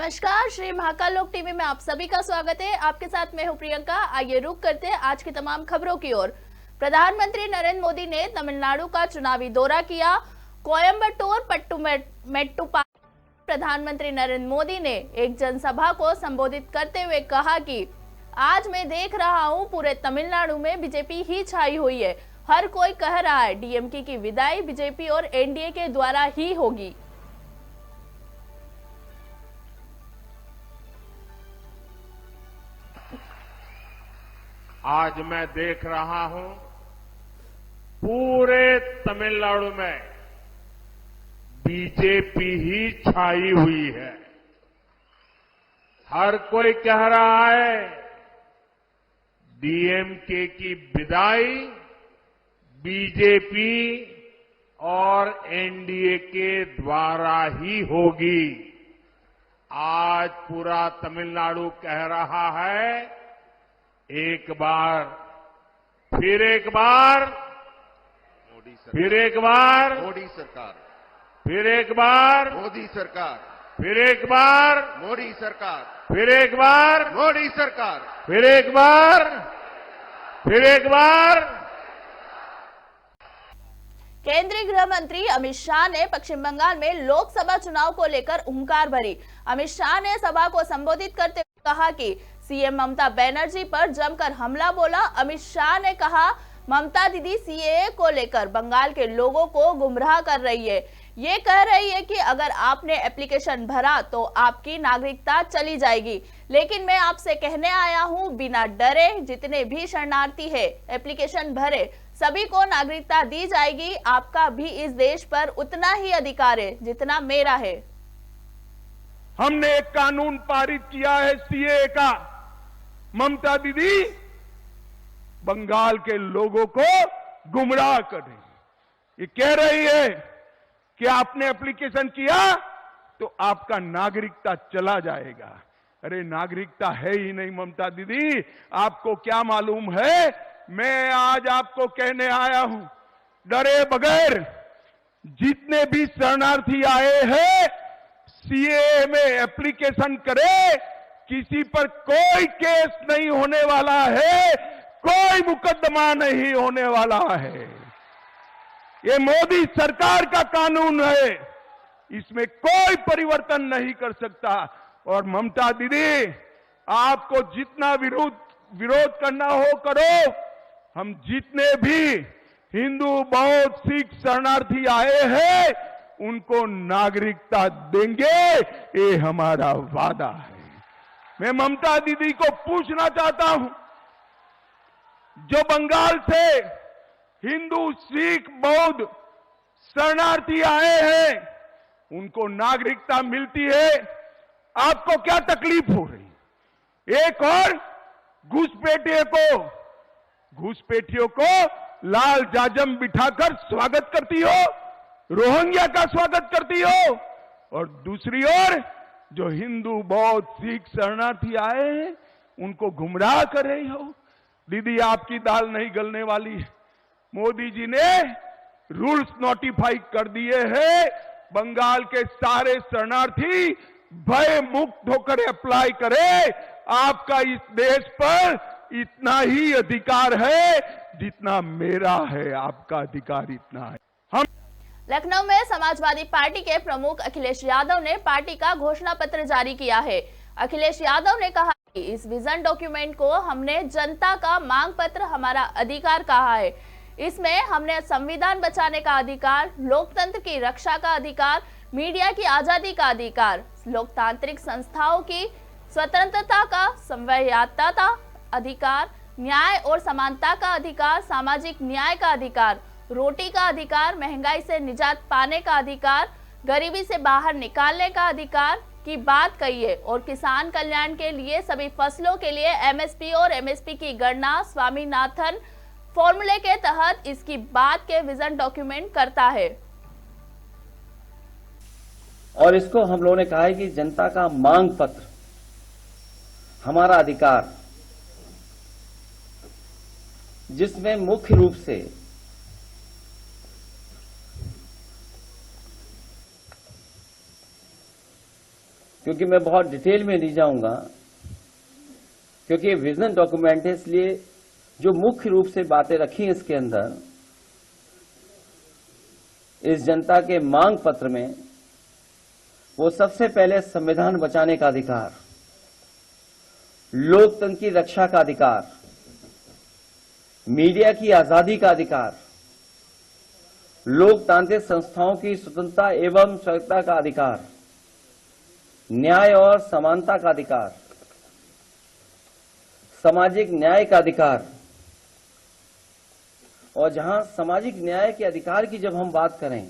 नमस्कार, श्री महाकाल लोक टीवी में आप सभी का स्वागत है। आपके साथ मैं हूं प्रियंका। आइए रुक करते हैं आज की तमाम खबरों की ओर। प्रधानमंत्री नरेंद्र मोदी ने तमिलनाडु का चुनावी दौरा किया। कोयम्बटूर पट्टुमेट्टुपालम। प्रधानमंत्री नरेंद्र मोदी ने एक जनसभा को संबोधित करते हुए कहा कि आज मैं देख रहा हूं पूरे तमिलनाडु में बीजेपी ही छाई हुई है। हर कोई कह रहा है डीएमके की विदाई बीजेपी और एनडीए के द्वारा ही होगी। आज मैं देख रहा हूं पूरे तमिलनाडु में बीजेपी ही छाई हुई है। हर कोई कह रहा है डीएमके की विदाई बीजेपी और एनडीए के द्वारा ही होगी। आज पूरा तमिलनाडु कह रहा है एक बार, फिर एक बार, मोदी सरकार, फिर एक बार, मोदी सरकार, फिर एक बार, मोदी सरकार, फिर एक बार, मोदी सरकार, फिर एक बार, मोदी सरकार, फिर एक बार, फिर एक बार। केंद्रीय गृह मंत्री अमित शाह ने पश्चिम बंगाल में लोकसभा चुनाव को लेकर हुंकार भरी। अमित शाह ने सभा को संबोधित करते हुए कहा कि सीएम ममता बनर्जी पर जमकर हमला बोला। अमित शाह ने कहा ममता दीदी सीएए को लेकर बंगाल के लोगों को गुमराह कर रही है। ये कह रही है कि अगर आपने एप्लीकेशन भरा तो आपकी नागरिकता चली जाएगी। लेकिन मैं आपसे कहने आया हूं बिना डरे जितने भी शरणार्थी है एप्लीकेशन भरे, सभी को नागरिकता दी जाएगी। आपका भी इस देश पर उतना ही अधिकार है जितना मेरा है। हमने एक कानून पारित किया है सीएए का। ममता दीदी बंगाल के लोगों को गुमराह कर रही है। ये कह रही है कि आपने एप्लीकेशन किया तो आपका नागरिकता चला जाएगा। अरे नागरिकता है ही नहीं ममता दीदी, आपको क्या मालूम है? मैं आज आपको कहने आया हूं डरे बगैर जितने भी शरणार्थी आए हैं सीएए में एप्लीकेशन करे, किसी पर कोई केस नहीं होने वाला है, कोई मुकदमा नहीं होने वाला है। ये मोदी सरकार का कानून है, इसमें कोई परिवर्तन नहीं कर सकता। और ममता दीदी आपको जितना विरोध करना हो करो। हम जितने भी हिंदू बौद्ध सिख शरणार्थी आए हैं उनको नागरिकता देंगे, ये हमारा वादा है। मैं ममता दीदी को पूछना चाहता हूं, जो बंगाल से हिंदू सिख बौद्ध शरणार्थी आए हैं उनको नागरिकता मिलती है, आपको क्या तकलीफ हो रही? एक और घुसपैठियों को लाल जाजम बिठाकर स्वागत करती हो, रोहिंग्या का स्वागत करती हो, और दूसरी ओर जो हिंदू बौद्ध सिख शरणार्थी आए हैं उनको गुमराह कर रही हो। दीदी आपकी दाल नहीं गलने वाली है। मोदी जी ने रूल्स नोटिफाई कर दिए हैं। बंगाल के सारे शरणार्थी भय मुक्त होकर अप्लाई करें। आपका इस देश पर इतना ही अधिकार है जितना मेरा है, आपका अधिकार इतना है। हम लखनऊ में समाजवादी पार्टी के प्रमुख अखिलेश यादव ने पार्टी का घोषणा पत्र जारी किया है। अखिलेश यादव ने कहा कि इस विजन डॉक्यूमेंट को हमने जनता का मांग पत्र हमारा अधिकार कहा है। इसमें हमने संविधान बचाने का अधिकार, लोकतंत्र की रक्षा का अधिकार, मीडिया की आजादी का अधिकार, लोकतांत्रिक संस्थाओं की स्वतंत्रता का संवैधानिकता का अधिकार, न्याय और समानता का अधिकार, सामाजिक न्याय का अधिकार, रोटी का अधिकार, महंगाई से निजात पाने का अधिकार, गरीबी से बाहर निकालने का अधिकार की बात कही है। और किसान कल्याण के लिए सभी फसलों के लिए एमएसपी और एमएसपी की गणना स्वामीनाथन फॉर्मूले के तहत इसकी बात के विजन डॉक्यूमेंट करता है। और इसको हम लोगों ने कहा है कि जनता का मांग पत्र हमारा अधिकार, जिसमें मुख्य रूप से क्योंकि मैं बहुत डिटेल में नहीं जाऊंगा, क्योंकि ये विजन डॉक्यूमेंट है, इसलिए जो मुख्य रूप से बातें रखी इसके अंदर, इस जनता के मांग पत्र में, वो सबसे पहले संविधान बचाने का अधिकार, लोकतंत्र की रक्षा का अधिकार, मीडिया की आजादी का अधिकार, लोकतांत्रिक संस्थाओं की स्वतंत्रता एवं स्वायत्तता का अधिकार, न्याय और समानता का अधिकार, सामाजिक न्याय का अधिकार। और जहां सामाजिक न्याय के अधिकार की जब हम बात करें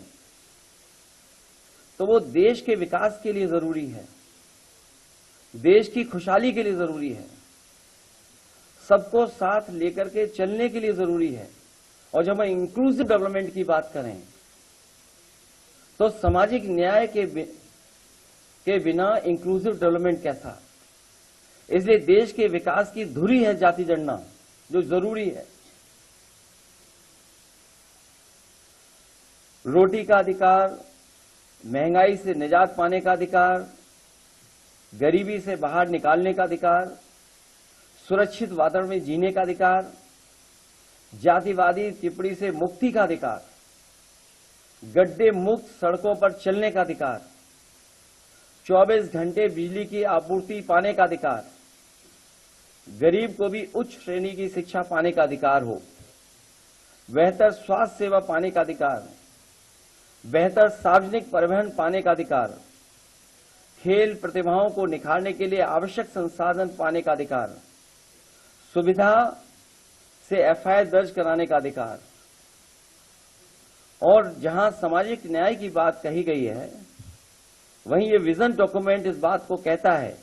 तो वो देश के विकास के लिए जरूरी है, देश की खुशहाली के लिए जरूरी है, सबको साथ लेकर के चलने के लिए जरूरी है। और जब हम इंक्लूसिव डेवलपमेंट की बात करें तो सामाजिक न्याय के बिना इंक्लूसिव डेवलपमेंट कैसा। इसलिए देश के विकास की धुरी है जाति जनगणना, जो जरूरी है। रोटी का अधिकार, महंगाई से निजात पाने का अधिकार, गरीबी से बाहर निकालने का अधिकार, सुरक्षित वातावरण में जीने का अधिकार, जातिवादी टिप्पणी से मुक्ति का अधिकार, गड्ढे मुक्त सड़कों पर चलने का अधिकार, 24 घंटे बिजली की आपूर्ति पाने का अधिकार, गरीब को भी उच्च श्रेणी की शिक्षा पाने का अधिकार हो, बेहतर स्वास्थ्य सेवा पाने का अधिकार, बेहतर सार्वजनिक परिवहन पाने का अधिकार, खेल प्रतिभाओं को निखारने के लिए आवश्यक संसाधन पाने का अधिकार, सुविधा से एफआईआर दर्ज कराने का अधिकार। और जहां सामाजिक न्याय की बात कही गई है, वहीं ये विजन डॉक्यूमेंट इस बात को कहता है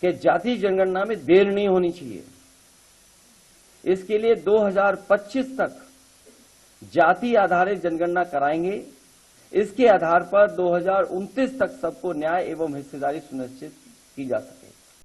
कि जाति जनगणना में देर नहीं होनी चाहिए। इसके लिए 2025 तक जाति आधारित जनगणना कराएंगे। इसके आधार पर 2029 तक सबको न्याय एवं हिस्सेदारी सुनिश्चित की जा सके।